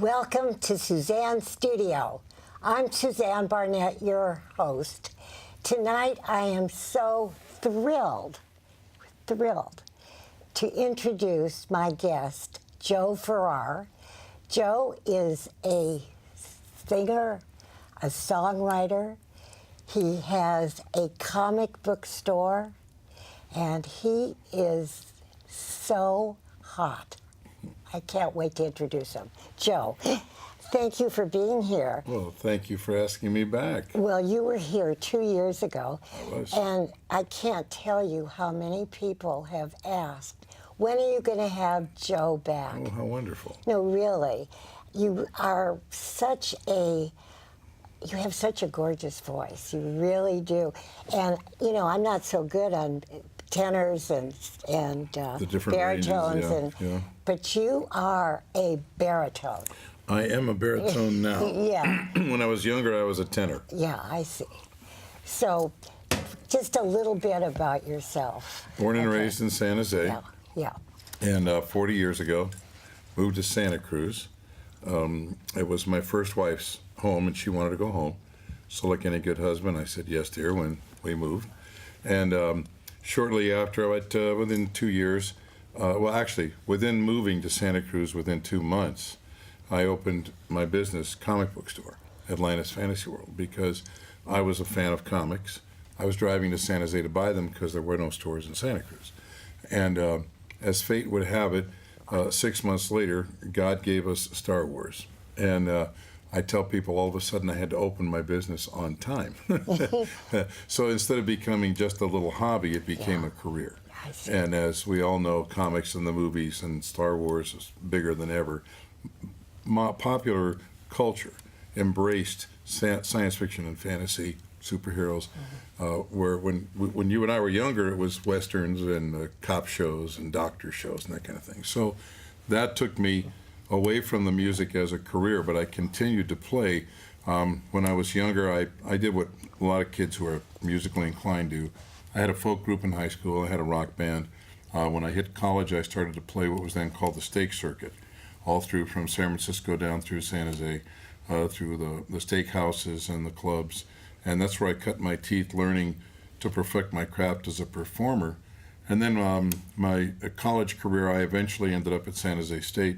Welcome to Suzanne's studio. I'm Suzanne Barnett, your host. Tonight I am so thrilled to introduce my guest, Joe Farrar. Joe is a singer, a songwriter. He has a comic book store, and he is so hot. I can't wait to introduce him. Joe, thank you for being here. Well, thank you for asking me back. Well, you were here 2 years ago. I was. And I can't tell you how many people have asked, when are you going to have Joe back? Oh, how wonderful. No, really. You are such a... You have such a gorgeous voice. You really do. And, you know, I'm not so good on tenors and the different baritones, ranges, yeah. But you are a baritone. I am a baritone now. Yeah. When I was younger, I was a tenor. Yeah, I see. So, just a little bit about yourself. Born and raised in San Jose. Yeah. And 40 years ago, moved to Santa Cruz. It was my first wife's home, and she wanted to go home. So like any good husband, I said yes, dear, when we moved. And shortly after, within 2 years, within moving to Santa Cruz, within 2 months, I opened my business comic book store, Atlantis Fantasy World, because I was a fan of comics. I was driving to San Jose to buy them because there were no stores in Santa Cruz. And as fate would have it, 6 months later, God gave us Star Wars. And I tell people all of a sudden I had to open my business on time. So instead of becoming just a little hobby, it became a career. And as we all know, comics and the movies and Star Wars is bigger than ever. Popular culture embraced science fiction and fantasy, superheroes, where when you and I were younger, it was westerns and cop shows and doctor shows and that kind of thing. So that took me away from the music as a career, but I continued to play. When I was younger, I did what a lot of kids who are musically inclined do. I had a folk group in high school. I had a rock band. When I hit college, I started to play what was then called the steak circuit, all through from San Francisco down through San Jose, through the steak houses and the clubs. And that's where I cut my teeth learning to perfect my craft as a performer. And then my college career, I eventually ended up at San Jose State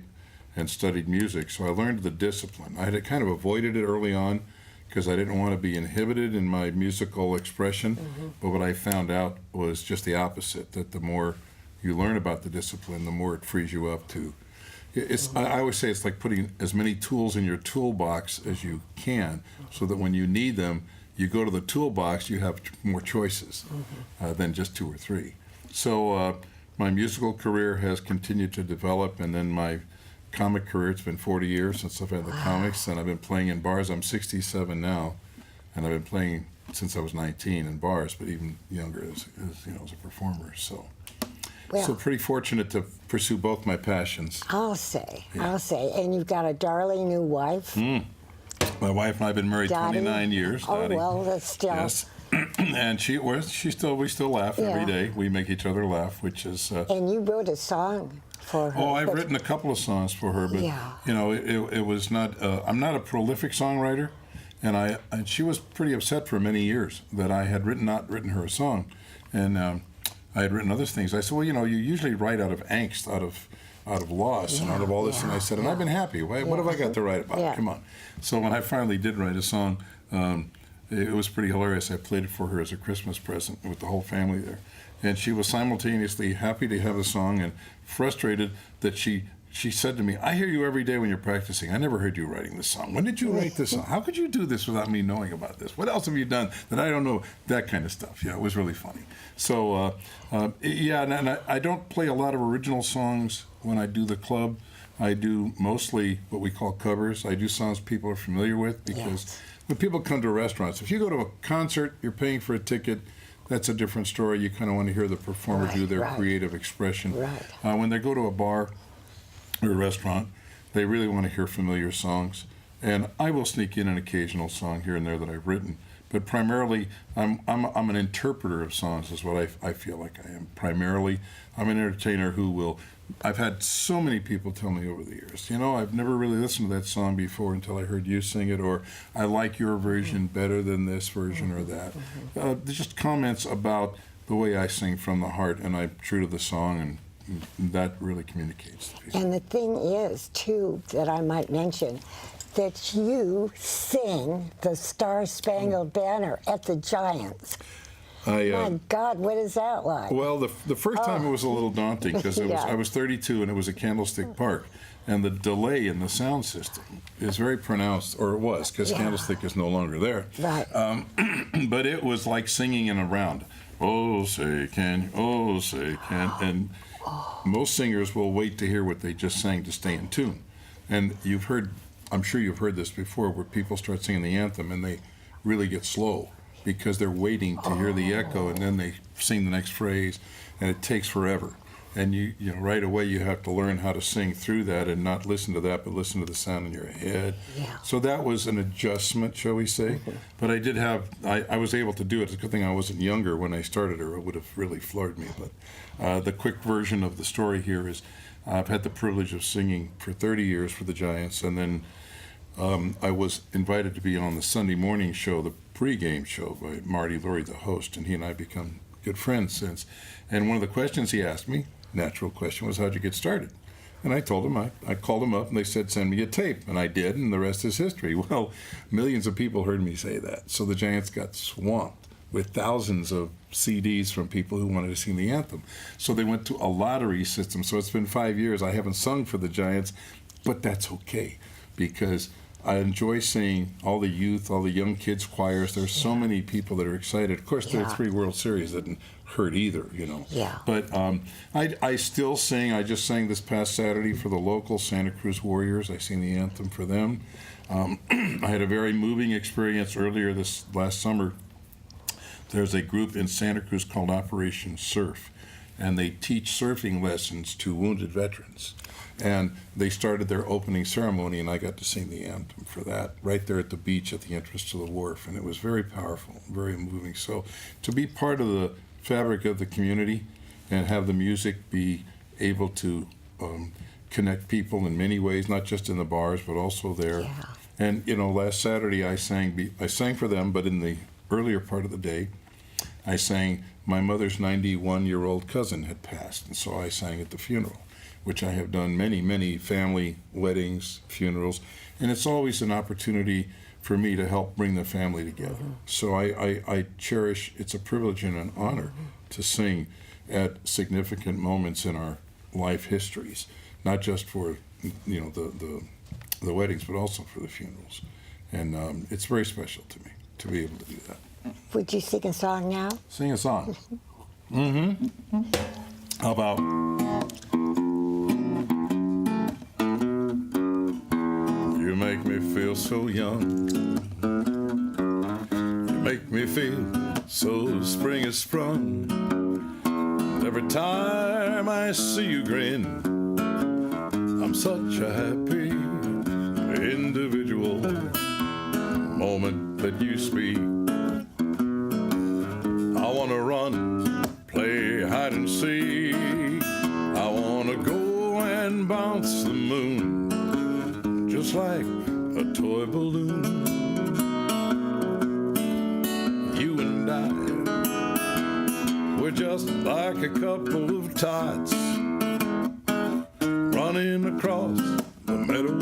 and studied music. So I learned the discipline. I had kind of avoided it early on because I didn't want to be inhibited in my musical expression. But what I found out was just the opposite, that the more you learn about the discipline, the more it frees you up to. I always say it's like putting as many tools in your toolbox as you can, so that when you need them, you go to the toolbox, you have more choices than just 2 or 3. So my musical career has continued to develop, and then my comic career, it's been 40 years since I've had the comics, and I've been playing in bars. I'm 67 now, and I've been playing since I was 19 in bars, but even younger as a performer. So pretty fortunate to pursue both my passions. I'll say. And you've got a darling new wife. My wife and I have been married Dottie. 29 years. Oh, Dottie. well, that's still... Yes. And we still laugh every day. We make each other laugh, which is... And you wrote a song for her. Oh, I've written a couple of songs for her, but, it was not... I'm not a prolific songwriter, and she was pretty upset for many years that I had not written her a song. And I had written other things. I said, well, you usually write out of angst, out of loss, and out of all this. And I said, and I've been happy. What have I got to write about? Come on. So when I finally did write a song, it was pretty hilarious. I played it for her as a Christmas present with the whole family there. And she was simultaneously happy to have the song and frustrated that she said to me, I hear you every day when you're practicing. I never heard you writing this song. When did you write this song? How could you do this without me knowing about this? What else have you done that I don't know? That kind of stuff. Yeah, it was really funny. So, and I don't play a lot of original songs when I do the club. I do mostly what we call covers. I do songs people are familiar with because when people come to restaurants, if you go to a concert, you're paying for a ticket, that's a different story. You kind of want to hear the performer do their creative expression. When they go to a bar or a restaurant, they really want to hear familiar songs. And I will sneak in an occasional song here and there that I've written. but primarily I'm an interpreter of songs is what I feel like I am. Primarily, I'm an entertainer who will. I've had so many people tell me over the years, I've never really listened to that song before until I heard you sing it, or I like your version better than this version or that. There's just comments about the way I sing from the heart, and I'm true to the song, and that really communicates to people. And the thing is, too, that I might mention, that you sing the Star Spangled Banner at the Giants. My God, what is that like? Well, the first time it was a little daunting because Yeah. I was 32 and it was a Candlestick Park, and the delay in the sound system is very pronounced, or it was, because Yeah. Candlestick is no longer there. Right. But it was like singing in a round. Oh, say can, and most singers will wait to hear what they just sang to stay in tune. And I'm sure you've heard this before, where people start singing the anthem and they really get slow because they're waiting to hear the echo, and then they sing the next phrase, and it takes forever. And you right away you have to learn how to sing through that and not listen to that, but listen to the sound in your head. Yeah. So that was an adjustment, shall we say? But I was able to do it. It's a good thing I wasn't younger when I started, or it would have really floored me. But the quick version of the story here is I've had the privilege of singing for 30 years for the Giants, and then I was invited to be on the Sunday morning show, the pregame show by Marty Lurie, the host, and he and I become good friends since. And one of the questions he asked me, natural question, was, how'd you get started? And I told him, I called him up and they said, send me a tape. And I did, and the rest is history. Well, millions of people heard me say that. So the Giants got swamped with thousands of CDs from people who wanted to sing the anthem. So they went to a lottery system. So it's been 5 years. I haven't sung for the Giants, but that's okay, because I enjoy seeing all the youth, all the young kids choirs. There's so many people that are excited. Of course, there are 3 World Series that didn't hurt either, Yeah. But I still sing. I just sang this past Saturday for the local Santa Cruz Warriors. I sing the anthem for them. I had a very moving experience earlier this last summer. There's a group in Santa Cruz called Operation Surf, and they teach surfing lessons to wounded veterans. And they started their opening ceremony, and I got to sing the anthem for that right there at the beach at the entrance to the wharf. And it was very powerful, very moving. So to be part of the fabric of the community and have the music be able to connect people in many ways, not just in the bars, but also there. Yeah. And, last Saturday I sang for them, but in the earlier part of the day, I sang my mother's 91-year-old cousin had passed, and so I sang at the funeral, which I have done many, many family weddings, funerals, and it's always an opportunity for me to help bring the family together. So I cherish, it's a privilege and an honor to sing at significant moments in our life histories, not just for the weddings, but also for the funerals. And it's very special to me to be able to do that. Would you sing a song now? Sing a song. How about... You make me feel so young. You make me feel so spring is sprung. Every time I see you grin, I'm such a happy individual. Moment that you speak, I want to run, play hide and seek. I want to go and bounce the moon, just like a toy balloon. You and I, we're just like a couple of tots running across the meadow,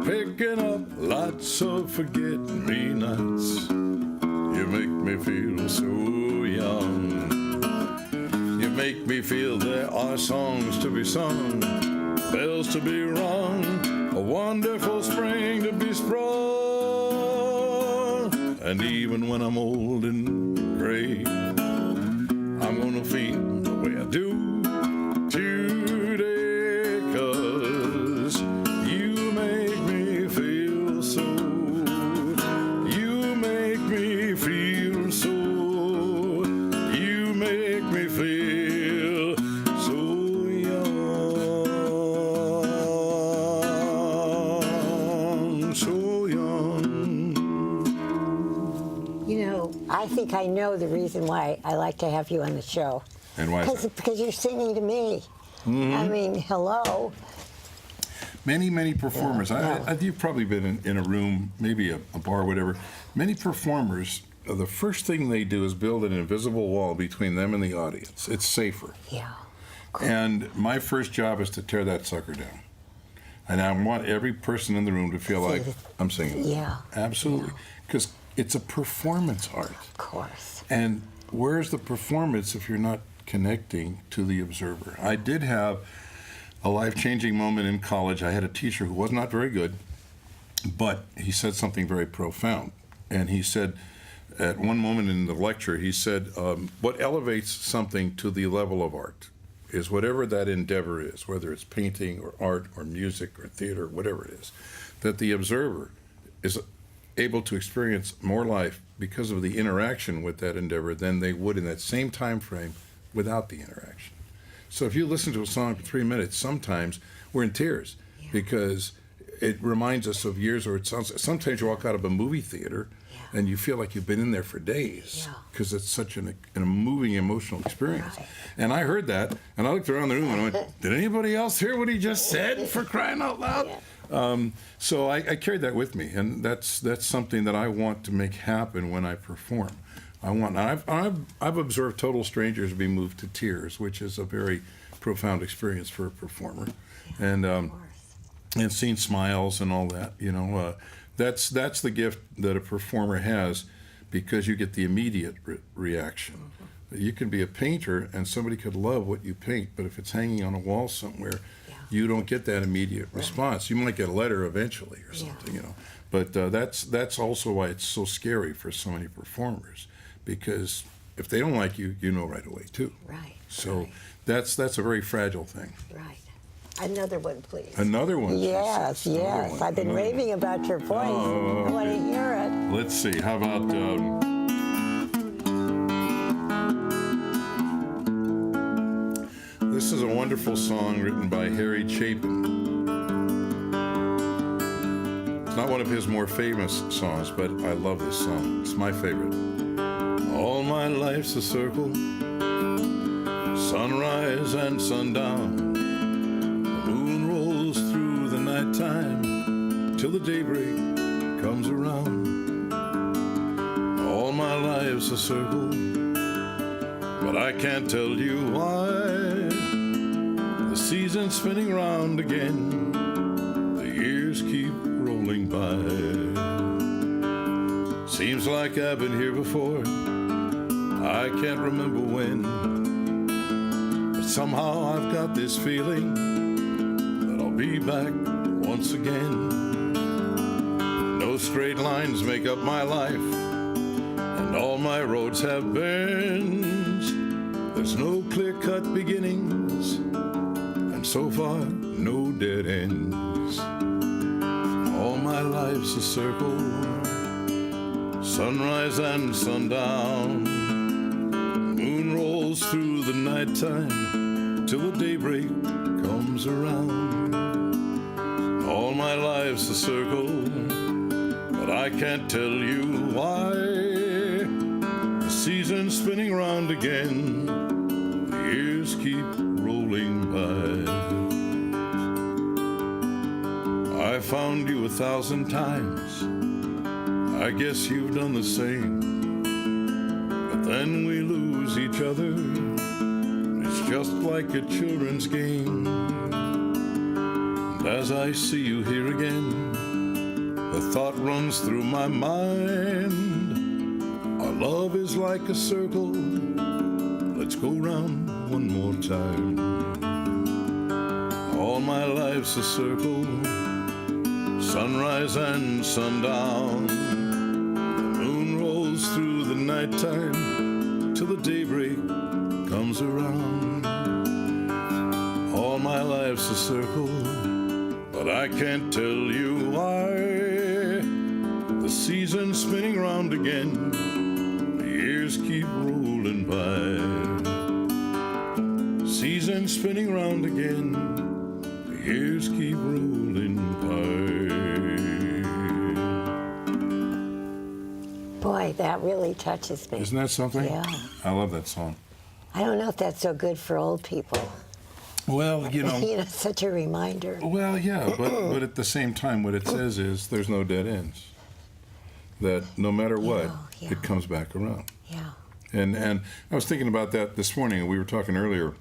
picking up lots of forget-me-nots. You make me feel so young. You make me feel there are songs to be sung, bells to be rung, a wonderful spring to be sprung. And even when I'm old and gray, I'm gonna feel the way I do today, 'cause you make me feel so, you make me feel so, you make me feel so young, so young. I know the reason why I like to have you on the show. And why is that? Because you're singing to me. I mean, hello. Many performers. Yeah. You've probably been in a room, maybe a bar, whatever. Many performers, the first thing they do is build an invisible wall between them and the audience. It's safer. Yeah. And my first job is to tear that sucker down. And I want every person in the room to feel like I'm singing. Yeah. Absolutely. Because it's a performance art. Of course. And where's the performance if you're not connecting to the observer? I did have a life-changing moment in college. I had a teacher who was not very good, but he said something very profound. And he said, at one moment in the lecture, he said, what elevates something to the level of art is whatever that endeavor is, whether it's painting or art or music or theater, whatever it is, that the observer is able to experience more life because of the interaction with that endeavor than they would in that same time frame without the interaction. So if you listen to a song for 3 minutes, sometimes we're in tears because it reminds us of years, or it sounds. Sometimes you walk out of a movie theater and you feel like you've been in there for days because it's such a moving, emotional experience. Right. And I heard that, and I looked around the room and I went, "Did anybody else hear what he just said? For crying out loud!" So I carried that with me, and that's something that I want to make happen when I perform. I've observed total strangers be moved to tears, which is a very profound experience for a performer, and seen smiles and all that. That's the gift that a performer has, because you get the immediate reaction. You can be a painter and somebody could love what you paint, but if it's hanging on a wall somewhere, you don't get that immediate response. You might get a letter eventually or something, But that's also why it's so scary for so many performers, because if they don't like you, you know right away too. Right. So that's a very fragile thing. Right. Another one, please. Another one. Yes, Another yes. one. I've been raving about your voice. I want to hear it. Let's see. How about? This is a wonderful song written by Harry Chapin. It's not one of his more famous songs, but I love this song. It's my favorite. All my life's a circle, sunrise and sundown. The moon rolls through the nighttime till the daybreak comes around. All my life's a circle, but I can't tell you why. The season's spinning round again, the years keep rolling by. Seems like I've been here before, I can't remember when, but somehow I've got this feeling that I'll be back once again. No straight lines make up my life, and all my roads have bends. There's no clear-cut beginnings, and so far, no dead ends. All my life's a circle, sunrise and sundown. Moon rolls through the nighttime till the daybreak comes around. All my life's a circle, but I can't tell you why. The season's spinning round again, the years keep rolling by. I found you 1,000 times, I guess you've done the same. But then we lose each other, it's just like a children's game. And as I see you here again, the thought runs through my mind. Our love is like a circle, let's go round one more time. All my life's a circle, sunrise and sundown. The moon rolls through the nighttime till the daybreak comes around. All my life's a circle, but I can't tell you why. The season's spinning round again, the years keep rolling by. Season's spinning round again, the years keep rolling by. Boy, that really touches me. Isn't that something? Yeah. I love that song. I don't know if that's so good for old people. Well, you know. You know, such a reminder. Well, yeah, but at the same time, what it says is there's no dead ends. That no matter what, Yeah. it comes back around. Yeah. And I was thinking about that this morning, and we were talking earlier.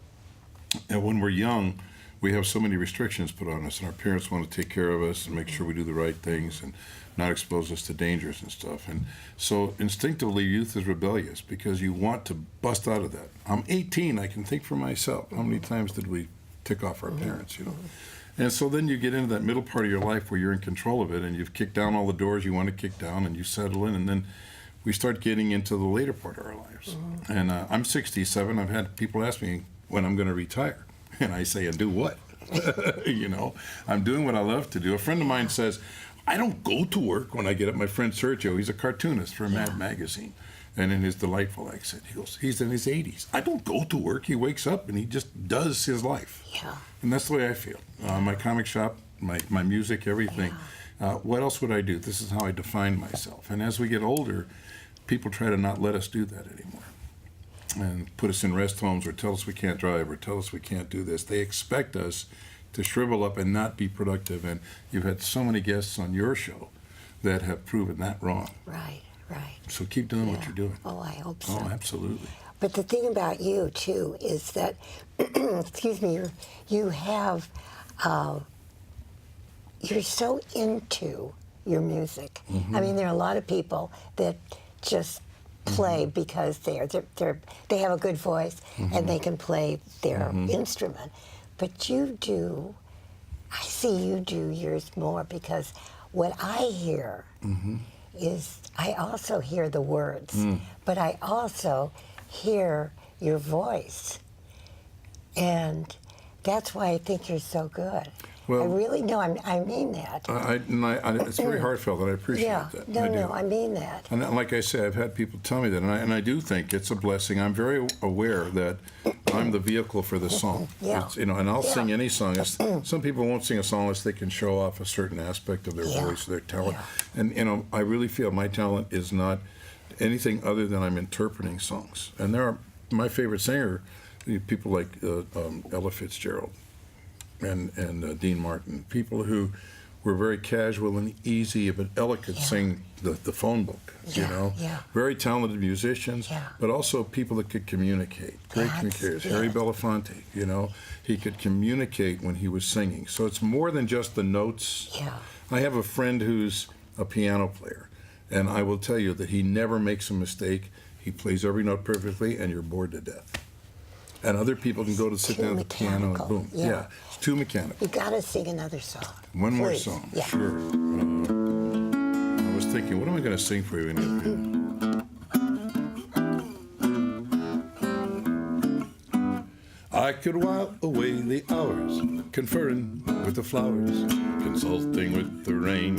And when we're young, we have so many restrictions put on us, and our parents want to take care of us and make sure we do the right things and not expose us to dangers and stuff. And so instinctively, youth is rebellious because you want to bust out of that. I'm 18, I can think for myself. How many times did we tick off our parents, you know? And so then you get into that middle part of your life where you're in control of it, and you've kicked down all the doors you want to kick down, and you settle in, and then we start getting into the later part of our lives. And I'm 67. I've had people ask me when I'm going to retire. And I say, and do what? You know, I'm doing what I love to do. A friend of mine says, I don't go to work when I get up. My friend Sergio, he's a cartoonist for Mad Magazine. And in his delightful accent, he goes, he's in his 80s. I don't go to work. He wakes up and he just does his life. Yeah. And that's the way I feel. My comic shop, my music, everything. What else would I do? This is how I define myself. And as we get older, people try to not let us do that anymore and put us in rest homes or tell us we can't drive or tell us we can't do this. They expect us to shrivel up and not be productive. And you've had so many guests on your show that have proven that wrong. Right, right. So keep doing what you're doing. Oh, I hope so. Oh, absolutely. But the thing about you, too, is that, excuse me, you have, you're so into your music. I mean, there are a lot of people that just play because they have a good voice and they can play their instrument. But you do, I see you do yours more because what I hear is, I also hear the words, but I also hear your voice. And that's why I think you're so good. Well, I really know, I mean that. It's very heartfelt, and I appreciate Yeah, that. no, I mean that. And like I say, I've had people tell me that, and I do think it's a blessing. I'm very aware that I'm the vehicle for the song. Yeah. It's, you know, and I'll sing Yeah. any song. Some people won't sing a song unless they can show off a certain aspect of their Yeah. voice, their talent. Yeah. And you know, I really feel my talent is not anything other than I'm interpreting songs. And there are my favorite singer, people like Ella Fitzgerald and Dean Martin, people who were very casual and easy, but Ella could sing the phone book, you Yeah, know. yeah. Very talented musicians, Yeah. but also people that could communicate. Great That's communicators. it. Harry Belafonte, you know, he could communicate when he was singing. So it's more than just the notes. Yeah. I have a friend who's a piano player, and I will tell you that he never makes a mistake. He plays every note perfectly, and you're bored to death. And other people can go to sit Too down at the piano and mechanical. boom. Yeah. It's too mechanical. You gotta sing another song. One more Please. song, Yeah. sure. I was thinking, what am I going to sing for you? I could while away the hours, conferring with the flowers, consulting with the rain.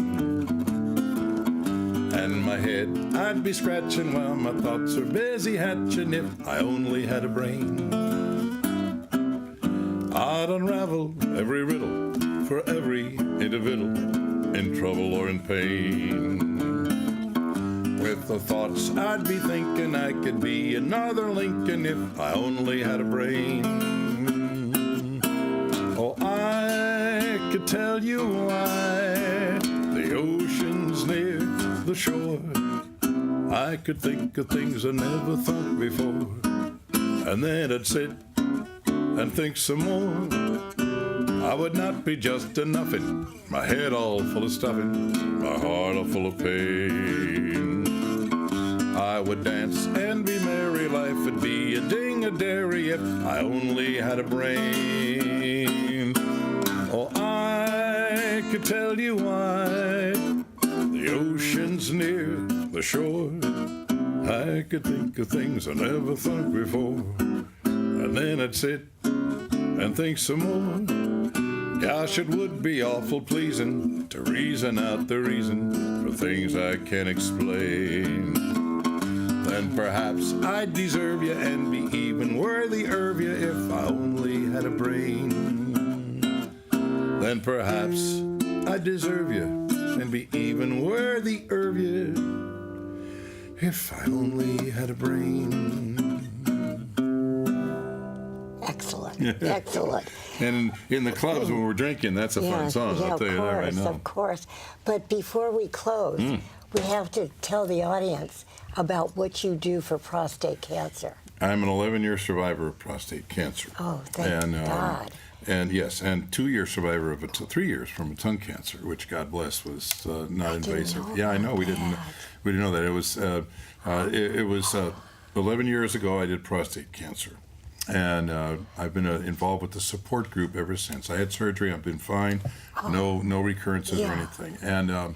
And my head I'd be scratching while my thoughts are busy hatching if I only had a brain. I'd unravel every riddle for every individual in trouble or in pain. With the thoughts I'd be thinking I could be another Lincoln if I only had a brain. Oh, I could tell you why the ocean's near the shore. I could think of things I never thought before, and then I'd sit and think some more. I would not be just a nuffin, my head all full of stuffing, my heart all full of pain. I would dance and be merry, life would be a ding-a-dairy if I only had a brain. Oh, I could tell you why the ocean's near the shore. I could think of things I never thought before, and then I'd sit and think some more. Gosh, it would be awful pleasing to reason out the reason for things I can't explain. Then perhaps I'd deserve you and be even worthier of you if I only had a brain. Then perhaps I'd deserve you and be even worthier of you If I only had a brain. Excellent, excellent. And in the clubs when we're drinking, that's a fun song. Yeah, I'll tell you that right now. of course. But before we close, we have to tell the audience about what you do for prostate cancer. I'm an 11-year survivor of prostate cancer. Oh, thank God. And yes, and 2-year survivor of 3 years from a tongue cancer, which God bless was not invasive. know Yeah, I know. We that. didn't know that. It was 11 years ago. I did prostate cancer, and I've been involved with the support group ever since. I had surgery. I've been fine. No recurrences or anything. And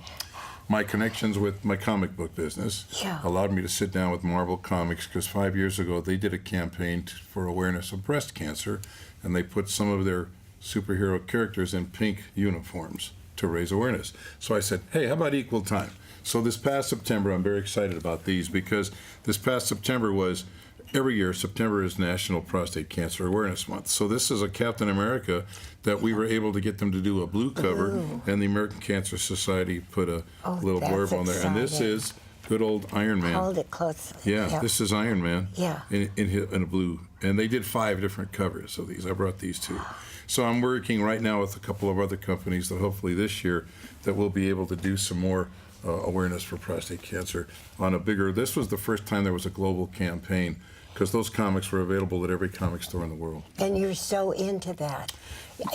my connections with my comic book business allowed me to sit down with Marvel Comics, because 5 years ago they did a campaign for awareness of breast cancer, and they put some of their superhero characters in pink uniforms to raise awareness. So I said, hey, how about equal time? So this past September, I'm very excited about these, because this past September was, every year, September is National Prostate Cancer Awareness Month. So this is a Captain America that we were able to get them to do a blue cover, and the American Cancer Society put a little blurb on there. And this is good old Iron Man. Hold it close. Yeah, this is Iron Man Yeah. in a blue. And they did 5 different covers of these. I brought these 2. So I'm working right now with a couple of other companies that hopefully this year that we'll be able to do some more awareness for prostate cancer on a bigger. This was the first time there was a global campaign, because those comics were available at every comic store in the world. And you're so into that.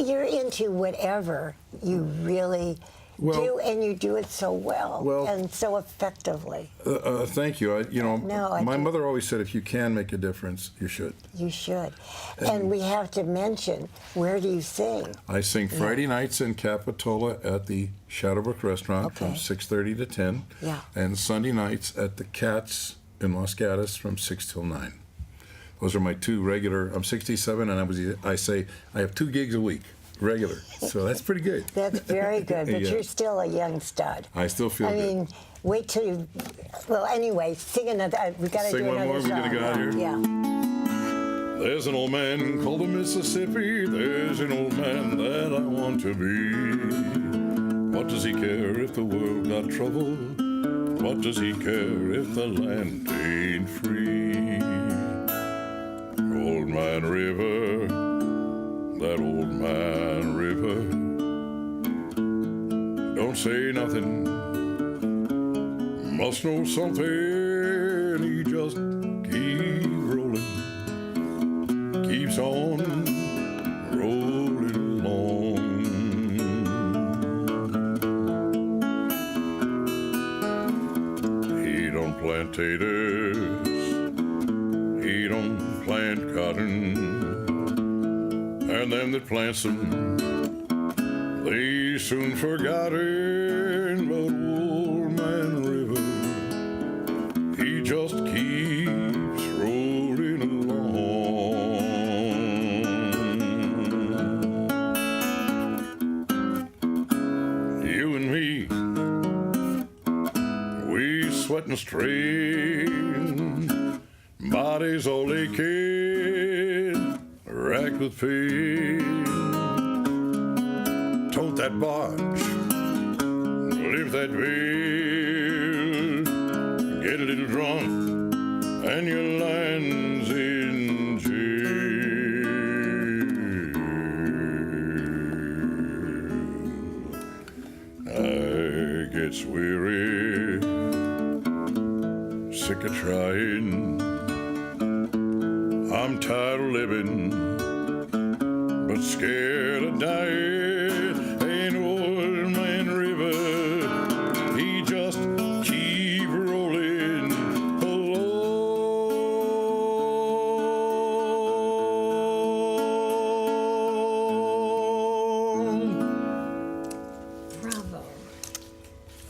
You're into whatever you really do, and you do it so well and so effectively. Thank you. My do. mother always said, if you can make a difference, you should. You should. And we have to mention, where do you sing? I sing Friday nights in Capitola at the Shadowbrook Restaurant from 6:30 to 10, and Sunday nights at the Cats in Los Gatos from 6 till 9. Those are my 2 regular. I'm 67, and I say I have 2 gigs a week, regular. So that's pretty good. That's very good, but you're still a young stud. I still feel good. I mean, wait till you. Well, anyway, sing another. We got to do another song. Sing one more. We gotta get out of here. Yeah. There's an old man called the Mississippi. There's an old man that I want to be. What does he care if the world got troubled? What does he care if the land ain't free? Old Man River, that old man river, don't say nothing, must know something. He just keeps rolling, keeps on rolling along. He don't plant taters, he don't plant cotton, and them that plants them, they soon forgotten. But old Man River, he just keeps rolling along. You and me, we sweating strain, bodies all aching, racked with pain. Tote that barge, lift that bale, get a little drunk, and your land's in jail. I gets weary, sick of trying. I'm tired of living, but scared of dying. Ain't old Man River, he just keep rolling along. Bravo.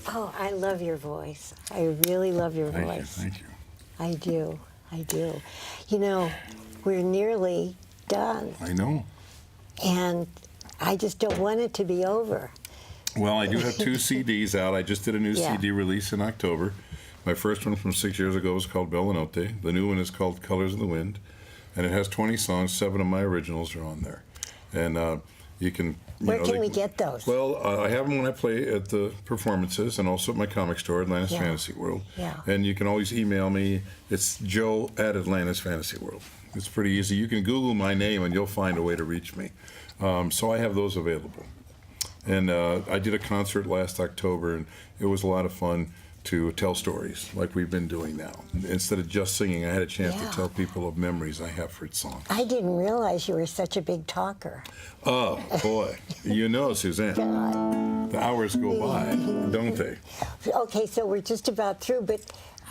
Oh, I love your voice. I really love your voice. Thank you. I do. You know, we're nearly done, I know. and I just don't want it to be over. Well, I do have 2 CDs out. I just did a new Yeah. CD release in October. My first one from 6 years ago was called Bella Notte. The new one is called Colors of the Wind, and it has 20 songs. 7 of my originals are on there. And You can. Where can we get those? Well, I have them when I play at the performances and also at my comic store, Atlantis Yeah. Fantasy World. Yeah. And you can always email me. It's Joe at Atlantis Fantasy World. It's pretty easy. You can Google my name and you'll find a way to reach me. So I have those available. And I did a concert last October, and it was a lot of fun to tell stories like we've been doing now. Instead of just singing, I had a chance Yeah. to tell people of memories I have for song. I didn't realize you were such a big talker. Oh, boy. You know, Suzanne, God. the hours go by, don't they? Okay, so we're just about through, but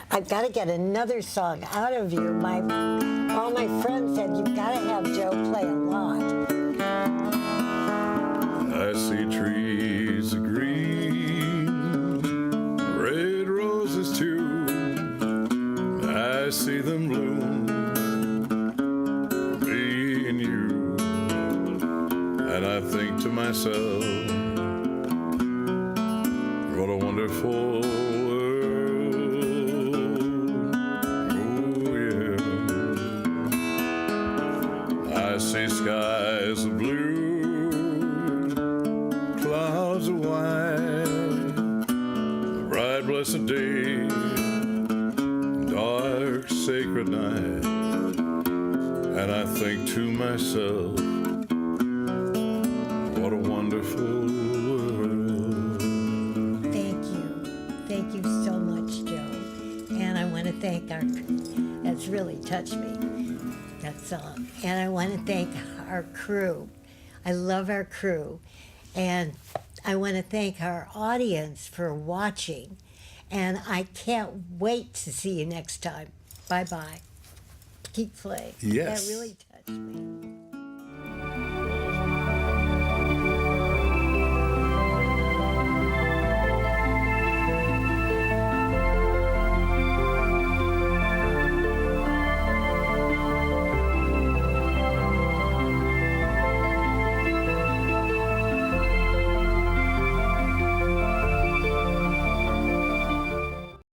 I've got to get another song out of you. All my friends said you've got to have Joe play a lot. I see trees of green, red roses too. I see them bloom, me and you. And I think to myself, what a wonderful world. Oh, yeah. I see skies of blue, clouds of white, a bright blessed day, dark sacred night, and I think to myself, what a wonderful world. Thank you so much, Joe. And I want to thank that's really touched me, that song. And I want to thank our crew. I love our crew. And I want to thank our audience for watching. And I can't wait to see you next time. Bye-bye. Keep playing. Yes. That really touched me.